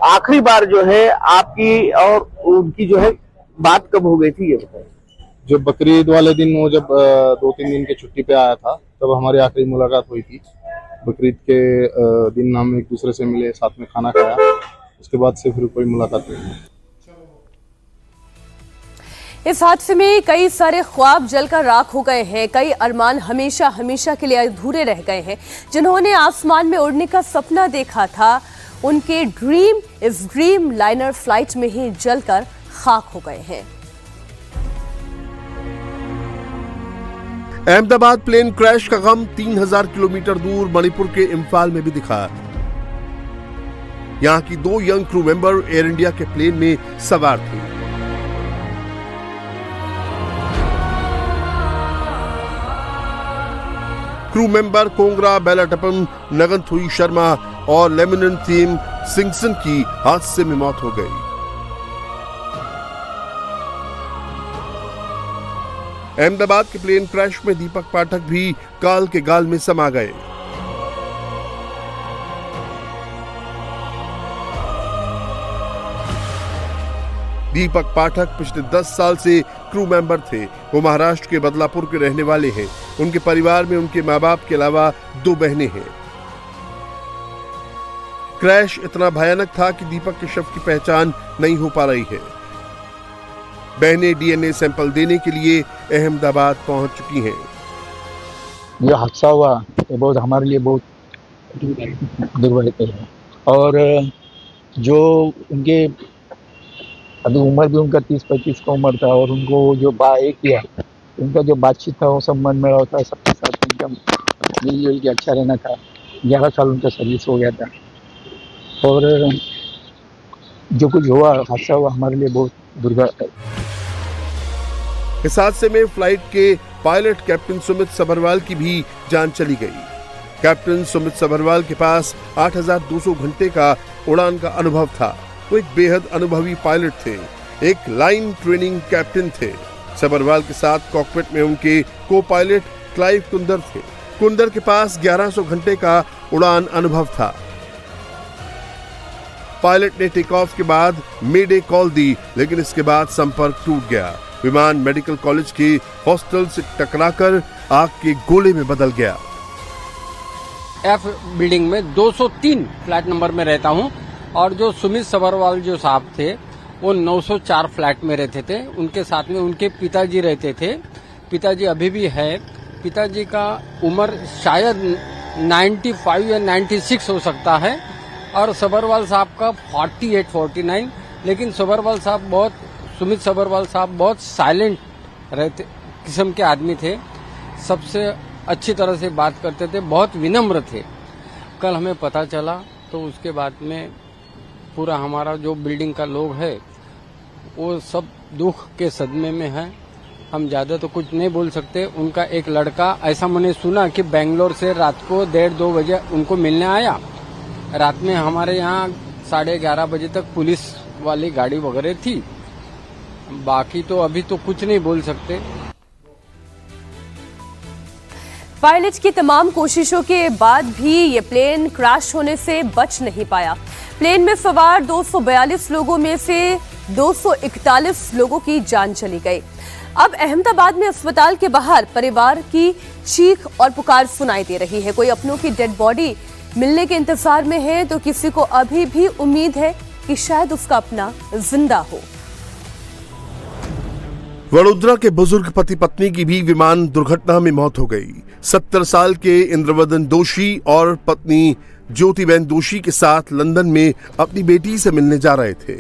आखिरी बार जो है आपकी और उनकी जो है बात कब हो गई थी ये बताइए? जो बकरीद वाले दिन वो जब 2-3 दिन की छुट्टी पे आया था तब हमारी आखिरी मुलाकात हुई थी। बकरीद के दिन हम एक दूसरे से मिले, साथ में खाना खाया, उसके बाद से फिर कोई मुलाकात नहीं। इस हादसे में कई सारे ख्वाब जलकर राख हो गए हैं। कई अरमान हमेशा हमेशा के लिए अधूरे रह गए हैं। जिन्होंने आसमान में उड़ने का सपना देखा था, उनके ड्रीम इस ड्रीम लाइनर फ्लाइट में ही जलकर खाक हो गए हैं। अहमदाबाद प्लेन क्रैश का गम 3000 किलोमीटर दूर मणिपुर के इम्फाल में भी दिखा। यहां की 2 young crew member air India के प्लेन में सवार थे। क्रू मेंबर कोंगरा बेलाटपम नगनथुई शर्मा और लेमिनेंट थीम सिंगसन की हादसे में मौत हो गई। अहमदाबाद के प्लेन क्रैश में दीपक पाठक भी काल के गाल में समा गए। दीपक पाठक पिछले 10 साल से क्रू मेंबर थे। वो महाराष्ट्र के बदलापुर के रहने वाले हैं। उनके परिवार में उनके माँ बाप के अलावा 2 बहनें हैं। क्रैश इतना भयानक था कि दीपक के शव की पहचान नहीं हो पा रही है। बहनें डीएनए सैंपल देने के लिए अहमदाबाद पहुंच चुकी हैं। जो हादसा हुआ ये बहुत हमारे लिए बहुत दुर्भाग्य है। और जो उनके अभी उम्र भी उनका 30-35 का उम्र था और उनको जो बाय किया उनका जो बातचीत था वो सब मन में होता है, सबके साथ एकदम मिलजुल के अच्छा रहना था। 11 साल उनका सर्विस हो गया था और जो कुछ हुआ, हादसा हुआ, हमारे लिए बहुत दुर्भाग्य है। इस हादसे में फ्लाइट के पायलट कैप्टन सुमित सबरवाल की भी जान चली गई। कैप्टन सुमित सबरवाल के पास 8,200 घंटे का उड़ान का अनुभव था। वो एक बेहद अनुभवी पायलट थे, एक लाइन ट्रेनिंग कैप्टन थे। सबरवाल के साथ कॉकपिट में उनके को पायलट क्लाइव कुंदर थे। कुंदर के पास 1100 घंटे का उड़ान अनुभव था। पायलट ने टेक ऑफ के बाद मेडे कॉल दी, लेकिन इसके बाद संपर्क टूट गया। विमान मेडिकल कॉलेज के हॉस्टल से टकराकर आग के गोले में बदल गया। एफ बिल्डिंग में 203 फ्लैट नंबर में रहता हूं और जो सुमित सबरवाल जो साहब थे वो 904 फ्लैट में रहते थे। उनके साथ में उनके पिताजी रहते थे। पिताजी अभी भी है। पिताजी का उम्र शायद 95 या 96 हो सकता है और सबरवाल साहब का 48-49। लेकिन सुमित सबरवाल साहब बहुत साइलेंट रहते किस्म के आदमी थे। सबसे अच्छी तरह से बात करते थे, बहुत विनम्र थे। कल हमें पता चला तो उसके बाद में पूरा हमारा जो बिल्डिंग का लोग है वो सब दुख के सदमे में है। हम ज़्यादा तो कुछ नहीं बोल सकते। उनका एक लड़का, ऐसा मैंने सुना कि बेंगलोर से रात को 1:30-2 बजे उनको मिलने आया। रात में हमारे यहाँ 11:30 बजे तक पुलिस वाली गाड़ी वगैरह थी। बाकी तो अभी तो कुछ नहीं बोल सकते। पायलट की तमाम कोशिशों के बाद भी ये प्लेन क्रैश होने से बच नहीं पाया। प्लेन में सवार 242 लोगों में से 241 लोगों की जान चली गई। अब अहमदाबाद में अस्पताल के बाहर परिवार की चीख और पुकार सुनाई दे रही है। कोई अपनों की डेड बॉडी मिलने के इंतजार में है तो किसी को अभी भी उम्मीद है कि शायद उसका अपना जिंदा हो। वडोदरा के बुजुर्ग पति पत्नी की भी विमान दुर्घटना में मौत हो गई। 70 साल के इंद्रवदन दोषी और पत्नी ज्योतिबेन दोषी के साथ लंदन में अपनी बेटी से मिलने जा रहे थे।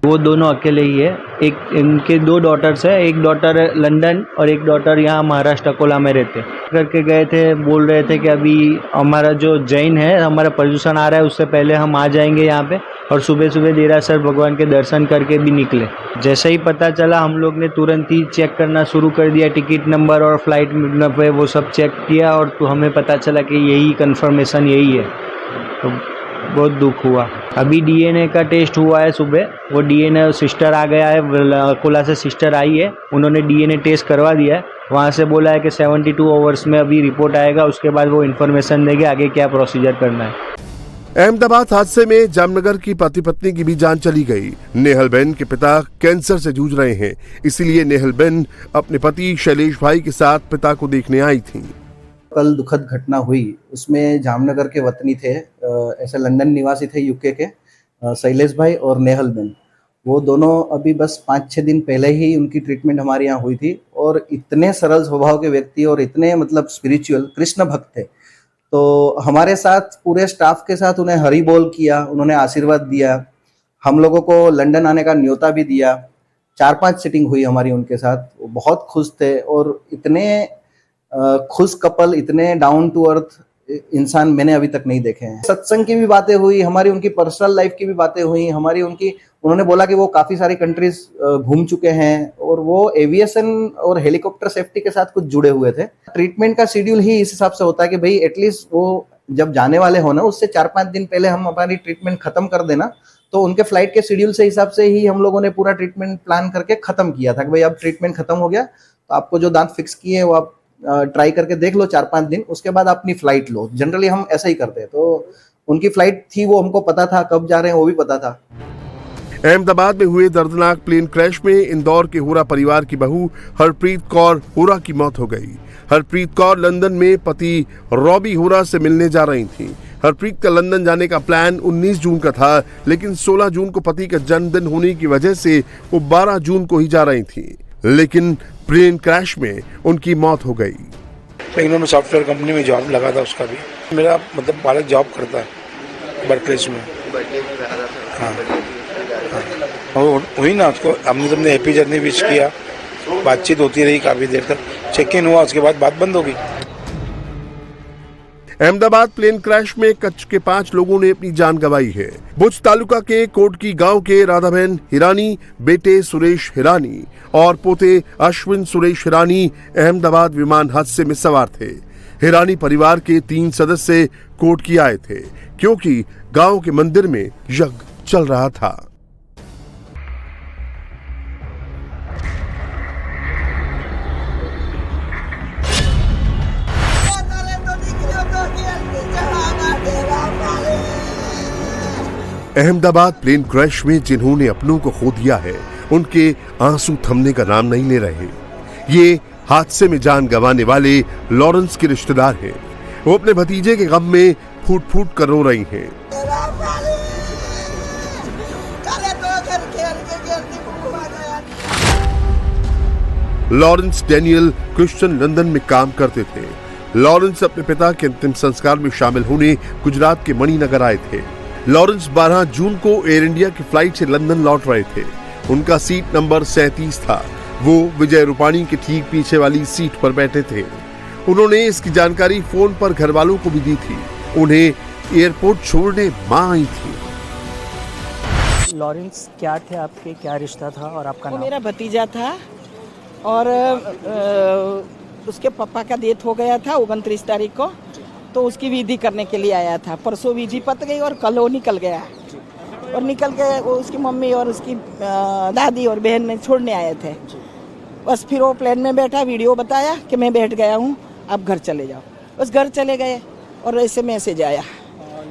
वो दोनों अकेले ही है। एक इनके 2 डॉटर्स है, एक डॉटर लंदन और एक डॉटर यहाँ महाराष्ट्र अकोला में रहते। करके गए थे, बोल रहे थे कि अभी हमारा जो जैन है, हमारा प्रदूषण आ रहा है, उससे पहले हम आ जाएंगे यहाँ पे। और सुबह सुबह देरासर भगवान के दर्शन करके भी निकले। जैसे ही पता चला हम लोग ने तुरंत ही चेक करना शुरू कर दिया, टिकट नंबर और फ्लाइट पे वो सब चेक किया और तो हमें पता चला कि यही कंफर्मेशन यही है। तो बहुत दुख हुआ। अभी डीएनए का टेस्ट हुआ है सुबह, वो डीएनए सिस्टर आ गया है, अकोला से सिस्टर आई है, उन्होंने डीएनए टेस्ट करवा दिया है। वहाँ से बोला है कि 72 आवर्स में अभी रिपोर्ट आएगा, उसके बाद वो इन्फॉर्मेशन देंगे आगे क्या प्रोसीजर करना है। अहमदाबाद हादसे में जामनगर की पति पत्नी की भी जान चली गई। नेहलबेन के पिता कैंसर से जूझ रहे हैं, इसीलिए नेहलबेन अपने पति शैलेश भाई के साथ पिता को देखने आई थी। कल दुखद घटना हुई, उसमें जामनगर के वतनी थे, ऐसे लंदन निवासी थे यूके के, शैलेश भाई और नेहलबेन। वो दोनों अभी बस 5-6 दिन पहले ही उनकी ट्रीटमेंट हमारे यहाँ हुई थी और इतने सरल स्वभाव के व्यक्ति और इतने मतलब स्पिरिचुअल कृष्ण भक्त थे। तो हमारे साथ पूरे स्टाफ के साथ उन्हें हरी बोल किया, उन्होंने आशीर्वाद दिया, हम लोगों को लंदन आने का न्योता भी दिया। 4-5 सीटिंग हुई हमारी उनके साथ। वो बहुत खुश थे और इतने खुश कपल, इतने डाउन टू अर्थ इंसान मैंने अभी तक नहीं देखे हैं। सत्संग की भी बातें हुई, हमारी उनकी पर्सनल लाइफ की भी बातें हुई, हमारी उनकी, उन्होंने बोला कि वो काफी सारी कंट्रीज घूम चुके हैं और वो एविएशन और हेलीकॉप्टर सेफ्टी के साथ कुछ जुड़े हुए थे। ट्रीटमेंट का शेड्यूल ही इस हिसाब से होता है कि भाई एटलीस्ट वो जब जाने वाले हो ना, उससे 4-5 दिन पहले हम हमारी ट्रीटमेंट खत्म कर देना। तो उनके फ्लाइट के शेड्यूल से हिसाब से ही हम लोगों ने पूरा ट्रीटमेंट प्लान करके खत्म किया था कि भाई अब ट्रीटमेंट खत्म हो गया तो आपको जो दांत फिक्स किए वो आप ट्राई करके देख लो 4-5 दिन, उसके बाद अपनी फ्लाइट लो। जनरली हम ऐसा ही करते हैं। तो उनकी फ्लाइट थी, वो हमको पता था, कब जा रहे हैं वो भी पता था। अहमदाबाद में हुए दर्दनाक प्लेन क्रैश में इंदौर के हुरा परिवार की बहू हरप्रीत कौर हुरा की मौत हो गई। हरप्रीत कौर लंदन में पति रॉबी हुरा से मिलने जा रही थी। हरप्रीत का लंदन जाने का प्लान 19 जून का था, लेकिन 16 जून को पति का जन्मदिन होने की वजह से वो 12 जून को ही जा रही थी, लेकिन प्लेन क्रैश में उनकी मौत हो गई। लेकिन उन्होंने सॉफ्टवेयर कंपनी में जॉब लगा था, उसका भी मेरा मतलब बालक जॉब करता है बर्कलेज में। हाँ, हुई ना उसको, हमने तुमने हैप्पी जर्नी विश किया बातचीत होती रही काफ़ी देर तक, चेक इन हुआ, उसके बाद बात बंद हो गई। अहमदाबाद प्लेन क्रैश में कच्छ के 5 लोगों ने अपनी जान गंवाई है। भुज तालुका के कोटकी गांव के राधाबेन हिरानी, बेटे सुरेश हिरानी और पोते अश्विन सुरेश हिरानी अहमदाबाद विमान हादसे में सवार थे। हिरानी परिवार के 3 सदस्य कोटकी आए थे क्योंकि गांव के मंदिर में यज्ञ चल रहा था। अहमदाबाद प्लेन क्रैश में जिन्होंने अपनों को खो दिया है, उनके आंसू थमने का नाम नहीं ले रहे। ये हादसे में जान गंवाने वाले लॉरेंस के रिश्तेदार हैं। वो अपने भतीजे के गम में फूट फूट कर रो रही हैं। लॉरेंस डैनियल क्रिश्चियन लंदन में काम करते थे। लॉरेंस अपने पिता के अंतिम संस्कार में शामिल होने गुजरात के मणिनगर आए थे। लॉरेंस 12 जून को एयर इंडिया की फ्लाइट से लंदन लौट रहे थे। उनका सीट नंबर 37 था। वो विजय रूपाणी के ठीक पीछे वाली सीट पर बैठे थे। उन्होंने इसकी जानकारी फोन पर घर वालों को भी दी थी। उन्हें एयरपोर्ट छोड़ने मां आई थी। लॉरेंस क्या थे आपके, क्या रिश्ता था और आपका नाम? मेरा भतीजा था और उसके पापा का डेथ हो गया था 29 तारीख को, तो उसकी विधि करने के लिए आया था। परसों विधि पत गई और कल वो निकल गया और निकल के वो उसकी मम्मी और उसकी दादी और बहन ने छोड़ने आए थे। बस फिर वो प्लेन में बैठा, वीडियो बताया कि मैं बैठ गया हूँ, आप घर चले जाओ। बस घर चले गए और ऐसे मैसेज आया।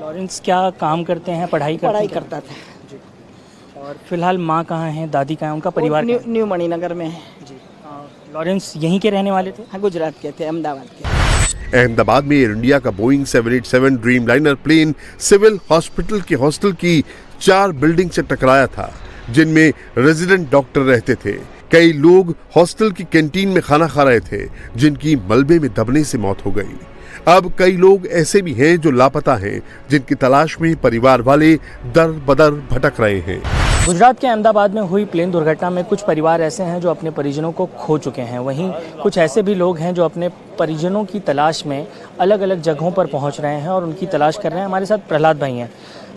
लॉरेंस क्या काम करते हैं, पढ़ाई करता था। और फिलहाल माँ कहाँ है, दादी कहाँ है, उनका परिवार? न्यू मणिनगर में है। लॉरेंस यहीं के रहने वाले थे? हाँ, गुजरात के थे, अहमदाबाद के। अहमदाबाद में एयर इंडिया का Boeing 787 Dreamliner plane civil hospital के हॉस्टल की 4 बिल्डिंग से टकराया था, जिनमें रेजिडेंट डॉक्टर रहते थे। कई लोग हॉस्टल की कैंटीन में खाना खा रहे थे, जिनकी मलबे में दबने से मौत हो गई। अब कई लोग ऐसे भी हैं जो लापता हैं, जिनकी तलाश में परिवार वाले दर बदर भटक रहे हैं। गुजरात के अहमदाबाद में हुई प्लेन दुर्घटना में कुछ परिवार ऐसे हैं जो अपने परिजनों को खो चुके हैं। वहीं कुछ ऐसे भी लोग हैं जो अपने परिजनों की तलाश में अलग अलग जगहों पर पहुंच रहे हैं और उनकी तलाश कर रहे हैं। हमारे साथ प्रहलाद भाई हैं।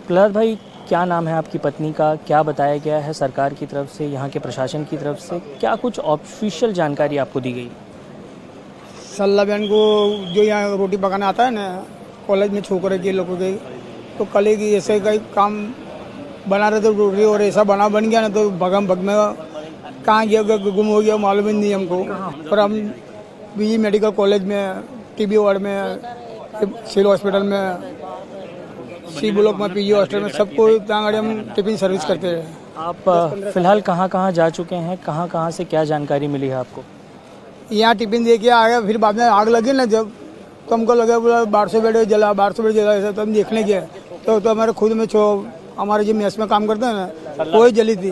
प्रहलाद भाई, क्या नाम है आपकी पत्नी का, क्या बताया गया है सरकार की तरफ से, यहाँ के प्रशासन की तरफ से, क्या कुछ ऑफिशियल जानकारी आपको दी गई? सल्ला बहन को जो यहाँ रोटी पकाना आता है ना, कॉलेज में छोकरे के लोगों के, तो कल की ऐसे कई काम बना रहे थे रोटी और ऐसा बन गया ना, तो भगम भग में कहाँ गया, गुम हो गया, मालूम ही नहीं हमको। पर हम बीजी मेडिकल कॉलेज में, टीबी वार्ड में, सिविल हॉस्पिटल में, सी ब्लॉक में, पीजी हॉस्टल में, सबको तांगड़ी हम टिफिन सर्विस करते हैं। आप फिलहाल कहाँ कहाँ जा चुके हैं, कहाँ कहाँ से क्या जानकारी मिली है आपको? यहाँ टिफिन दे के आ गया, फिर बाद में आग लगी ना जब, तो हमको लगा बोला 1200 बेड जला, 1200 बेड जला, ऐसा तो हम देखने गए तो हमारे खुद में हमारे जो मेस में काम करते हैं ना, कोई जली थी।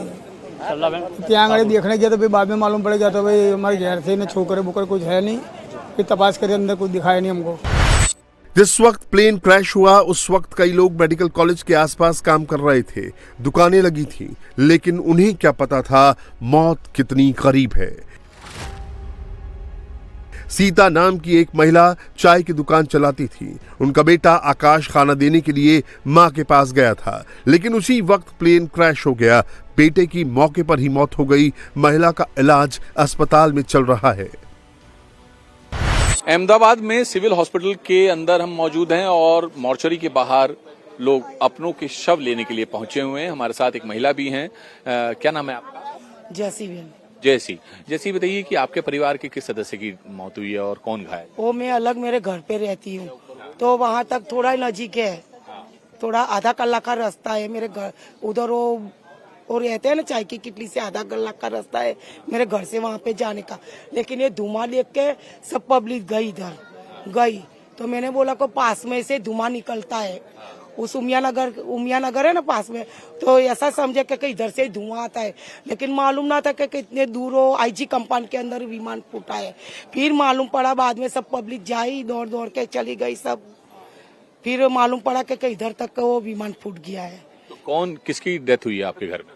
ત્યાં આગળ देखने गया तो फिर बाद में मालूम पड़ गया तो भाई हमारे घर से न छोकरे बुकर कुछ है नहीं। फिर तपास करे अंदर कुछ दिखाया नहीं हमको। जिस वक्त प्लेन क्रैश हुआ उस वक्त कई लोग मेडिकल कॉलेज के आसपास काम कर रहे थे, दुकानें लगी थी, लेकिन उन्हें क्या पता था मौत कितनी करीब है। सीता नाम की एक महिला चाय की दुकान चलाती थी। उनका बेटा आकाश खाना देने के लिए मां के पास गया था, लेकिन उसी वक्त प्लेन क्रैश हो गया। बेटे की मौके पर ही मौत हो गई। महिला का इलाज अस्पताल में चल रहा है। अहमदाबाद में सिविल हॉस्पिटल के अंदर हम मौजूद हैं और मॉर्चरी के बाहर लोग अपनों के शव लेने के लिए पहुंचे हुए हैं। हमारे साथ एक महिला भी हैं। क्या नाम है आपका? जैसी बताइए कि आपके परिवार के किस सदस्य की मौत हुई है और कौन घायल? वो मैं अलग मेरे घर पे रहती हूँ, तो वहाँ तक थोड़ा नजीक है, थोड़ा आधा कलाक का रास्ता है मेरे घर। उधर वो रहते हैं ना, चाय की किटली से आधा कलाक का रास्ता है मेरे घर से वहाँ पे जाने का। लेकिन ये धुआं देख के सब पब्लिक गई, इधर गई, तो मैंने बोला को पास में से धुआं निकलता है, उस उमिया नगर है ना पास में, तो ऐसा समझे कि इधर से धुआं आता है। लेकिन मालूम ना था कि इतने दूर हो आईजी कंपाउंड के अंदर विमान फूटा है। फिर मालूम पड़ा बाद में, सब पब्लिक जाई दौड़ दौड़ के चली गई सब। फिर मालूम पड़ा कि इधर तक वो विमान फूट गया है। तो कौन किसकी डेथ हुई है आपके घर में?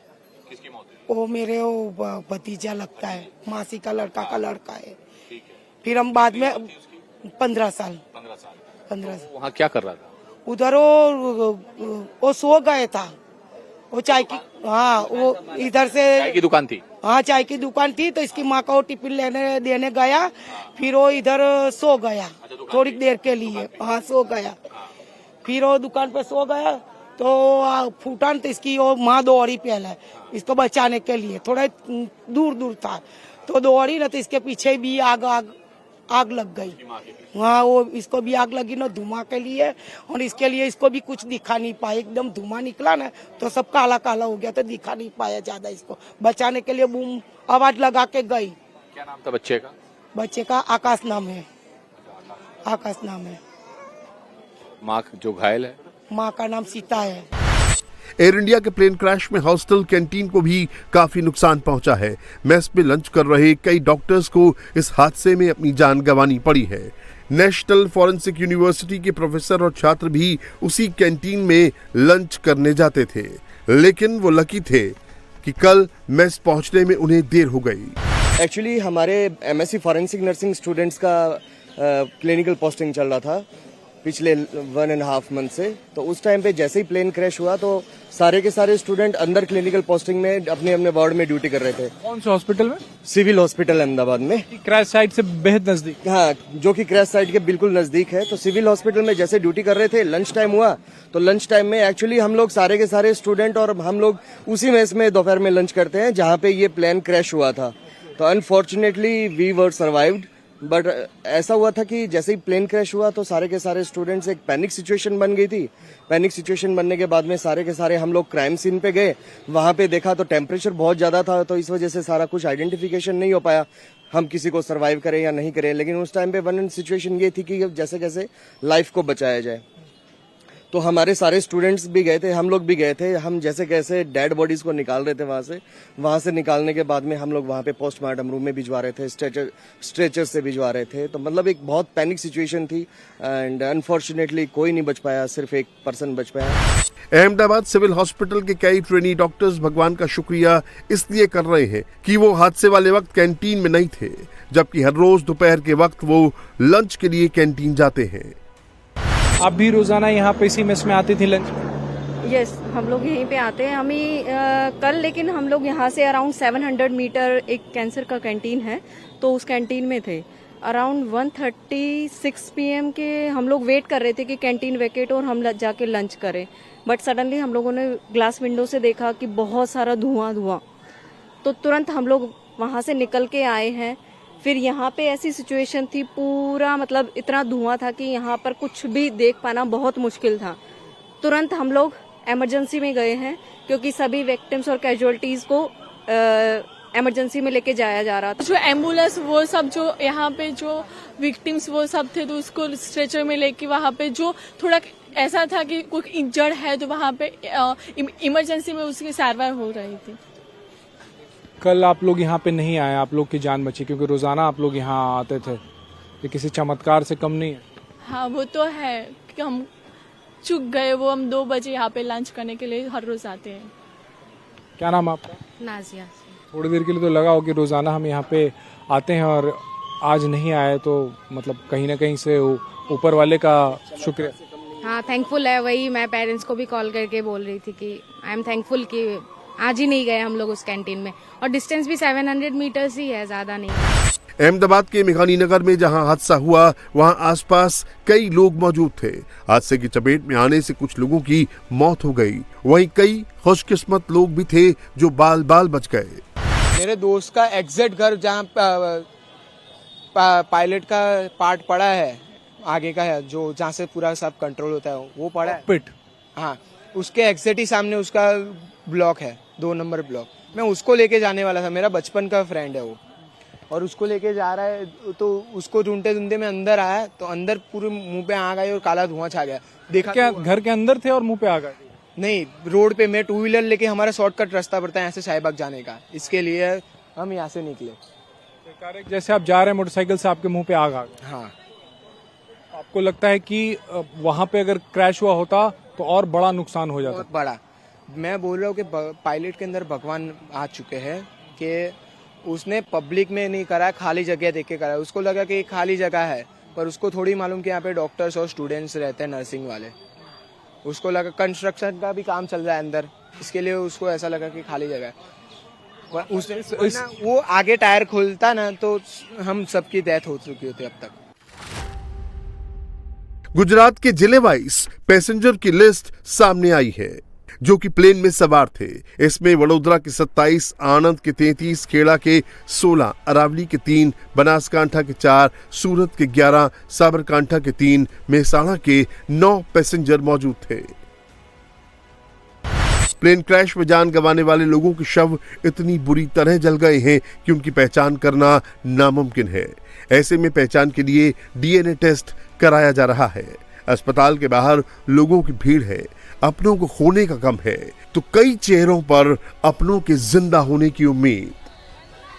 किसकी मौत हुई? वो मेरे वो भतीजा लगता है, मासी का लड़का है। फिर हम बाद में 15 साल। वहाँ क्या कर रहा था? उधर वो सो गए था, वो चाय की, हाँ वो इधर से चाय की दुकान थी। हाँ चाय की दुकान थी, तो इसकी माँ का वो टिफिन देने गया, फिर वो इधर सो गया थोड़ी देर के लिए। हाँ सो गया, फिर वो दुकान पे सो गया तो फूटन, तो इसकी वो माँ दौड़ी पहले इसको बचाने के लिए, थोड़ा दूर था तो दौड़ी ना, तो इसके पीछे भी आग लग गई। हाँ वो इसको भी आग लगी ना धुआं के लिए, और इसके लिए इसको भी कुछ दिखा नहीं पाया, एकदम धुआं निकला ना तो सब काला काला हो गया, तो दिखा नहीं पाया ज्यादा। इसको बचाने के लिए बूम आवाज लगा के गई। क्या नाम था बच्चे का? बच्चे का आकाश नाम है। माँ जो घायल है? माँ का नाम सीता है। एयर इंडिया के प्लेन क्रैश में हॉस्टल कैंटीन को भी काफी नुकसान पहुंचा है। मेस में लंच कर रहे कई डॉक्टर्स को इस हादसे में अपनी जान गंवानी पड़ी है। नेशनल फॉरेंसिक यूनिवर्सिटी के प्रोफेसर और छात्र भी उसी कैंटीन में लंच करने जाते थे, लेकिन वो लकी थे कि कल मेस पहुंचने में उन्हें देर हो गई। एक्चुअली हमारे एमएससी फॉरेंसिक नर्सिंग स्टूडेंट्स का क्लिनिकल पोस्टिंग चल रहा था पिछले 1.5 मंथ से, तो उस टाइम पे जैसे ही प्लेन क्रैश हुआ तो सारे के सारे स्टूडेंट अंदर क्लिनिकल पोस्टिंग में अपने अपने वार्ड में ड्यूटी कर रहे थे। कौन से हॉस्पिटल में? सिविल हॉस्पिटल अहमदाबाद में, क्रैश साइट से बेहद नजदीक। हाँ, जो कि क्रैश साइट के बिल्कुल नजदीक है। तो सिविल हॉस्पिटल में जैसे ड्यूटी कर रहे थे, लंच टाइम हुआ, तो लंच टाइम में एक्चुअली हम लोग सारे के सारे स्टूडेंट और हम लोग उसी मेस में दोपहर में लंच करते हैं जहाँ पे ये प्लेन क्रैश हुआ था। तो unfortunately we were survived, but ऐसा हुआ था कि जैसे ही प्लेन क्रैश हुआ तो सारे के सारे स्टूडेंट्स, एक पैनिक सिचुएशन बन गई थी। पैनिक सिचुएशन बनने के बाद में सारे के सारे हम लोग क्राइम सीन पे गए, वहां पे देखा तो टेम्परेचर बहुत ज्यादा था, तो इस वजह से सारा कुछ आइडेंटिफिकेशन नहीं हो पाया, हम किसी को सर्वाइव करें या नहीं करें। लेकिन उस टाइम पे वन सिचुएशन ये थी कि जैसे कैसे लाइफ को बचाया जाए। तो हमारे सारे स्टूडेंट्स भी गए थे, हम लोग भी गए थे, हम जैसे कैसे डेड बॉडीज को निकाल रहे थे वहां से निकालने के बाद में हम लोग वहां पे पोस्टमार्टम रूम में भिजवा रहे थे, स्ट्रेचर से भिजवा रहे थे। तो मतलब एक बहुत पैनिक सिचुएशन थी एंड अनफॉर्चुनेटली कोई नहीं बच पाया, सिर्फ एक पर्सन बच पाया। अहमदाबाद सिविल हॉस्पिटल के कई ट्रेनी डॉक्टर्स भगवान का शुक्रिया इसलिए कर रहे हैं कि वो हादसे वाले वक्त कैंटीन में नहीं थे, जबकि हर रोज दोपहर के वक्त वो लंच के लिए कैंटीन जाते हैं। आप भी रोजाना यहाँ पे इसी मेस में आती थी लंच? यस, हम लोग यहीं पे आते हैं। कल लेकिन हम लोग यहाँ से अराउंड 700 मीटर एक कैंसर का कैंटीन है, तो उस कैंटीन में थे। अराउंड 1:36 PM के हम लोग वेट कर रहे थे कि कैंटीन वैकेट और हम जाके लंच करें, बट सडनली हम लोगों ने ग्लास विंडो से देखा कि बहुत सारा धुआं, तो तुरंत हम लोग वहाँ से निकल के आए हैं। फिर यहाँ पे ऐसी सिचुएशन थी, पूरा मतलब इतना धुआं था कि यहाँ पर कुछ भी देख पाना बहुत मुश्किल था। तुरंत हम लोग इमरजेंसी में गए हैं, क्योंकि सभी विक्टिम्स और कैजुअलिटीज को इमरजेंसी में लेके जाया जा रहा था। जो एम्बुलेंस वो सब, जो यहाँ पे जो विक्टिम्स वो सब थे, तो उसको स्ट्रेचर में लेके वहाँ पे जो थोड़ा ऐसा था कि कोई इंजर्ड है, तो वहाँ पे इमरजेंसी में उसकी सारवार हो रही थी। कल आप लोग यहाँ पे नहीं आए, आप लोग की जान बची, क्योंकि रोजाना आप लोग यहाँ आते थे। ये किसी चमत्कार से कम नहीं है। हाँ वो तो है कि हम चूक गए, वो हम 2 बजे यहाँ पे लंच करने के लिए हर रोज आते हैं। क्या नाम आपका? नाजिया। थोड़ी देर के लिए तो लगा हो कि रोजाना हम यहाँ पे आते हैं और आज नहीं आए, तो मतलब कहीं ना कहीं से ऊपर वाले का शुक्रिया। हाँ, थैंकफुल है। वही मैं पेरेंट्स को भी कॉल करके बोल रही थी कि आई एम थैंकफुल कि आज ही नहीं गए हम लोग उस कैंटीन में, और डिस्टेंस भी 700 मीटर्स ही है, ज्यादा नहीं। अहमदाबाद के मेघानी नगर में जहां हादसा हुआ वहां आसपास कई लोग मौजूद थे। हादसे की चपेट में आने से कुछ लोगों की मौत हो गई, वहीं कई खुशकिस्मत लोग भी थे जो बाल बाल बच गए। मेरे दोस्त का एग्जैक्ट घर जहाँ पायलट का पार्ट पड़ा है, आगे का है, जो जहाँ से पूरा सब कंट्रोल होता है, वो पड़ा है पिट। हाँ, उसके एग्जैक्ट ही सामने उसका ब्लॉक है, 2 नंबर ब्लॉक। मैं उसको लेके जाने वाला था, मेरा बचपन का फ्रेंड है वो, और उसको लेके जा रहा है, तो उसको ढूंढते ढूंढते मैं अंदर आया, तो अंदर पूरे मुंह पे आग आई और काला धुआं छा गया। देखा क्या घर के अंदर थे और मुंह पे आ गए? नहीं, रोड पे। मैं 2 व्हीलर लेके, हमारा शॉर्टकट रास्ता पड़ता है यहाँ से शाहीबाग जाने का, इसके लिए हम यहाँ से निकले। जैसे आप जा रहे हैं मोटरसाइकिल से, आपके मुंह पे आग आ गई। हाँ। आपको लगता है कि वहाँ पे अगर क्रैश हुआ होता तो और बड़ा नुकसान हो जाता? बहुत बड़ा। मैं बोल रहा हूँ कि पायलट के अंदर भगवान आ चुके हैं कि उसने पब्लिक में नहीं करा, खाली जगह देख के करा। उसको लगा कि खाली जगह है, पर उसको थोड़ी मालूम कि यहाँ पे डॉक्टर्स और स्टूडेंट्स रहते हैं, नर्सिंग वाले। उसको लगा कंस्ट्रक्शन का भी काम चल रहा है अंदर, इसके लिए उसको ऐसा लगा कि खाली जगह है। वो आगे टायर खोलता ना तो हम सबकी डेथ हो चुकी होती अब तक। गुजरात के जिले वाइज पैसेंजर की लिस्ट सामने आई है जो कि प्लेन में सवार थे। इसमें वडोदरा के 27, आनंद के 33, खेड़ा के 16, अरावली के 3, बनासकांठा के 4, सूरत के 11, साबरकांठा के 3, मेहसाणा के 9 पैसेंजर मौजूद थे। प्लेन क्रैश में जान गंवाने वाले लोगों के शव इतनी बुरी तरह जल गए हैं कि उनकी पहचान करना नामुमकिन है। ऐसे में पहचान के लिए डीएनए टेस्ट कराया जा रहा है। अस्पताल के बाहर लोगों की भीड़ है। अपनों को खोने का गम है तो कई चेहरों पर अपनों के जिंदा होने की उम्मीद।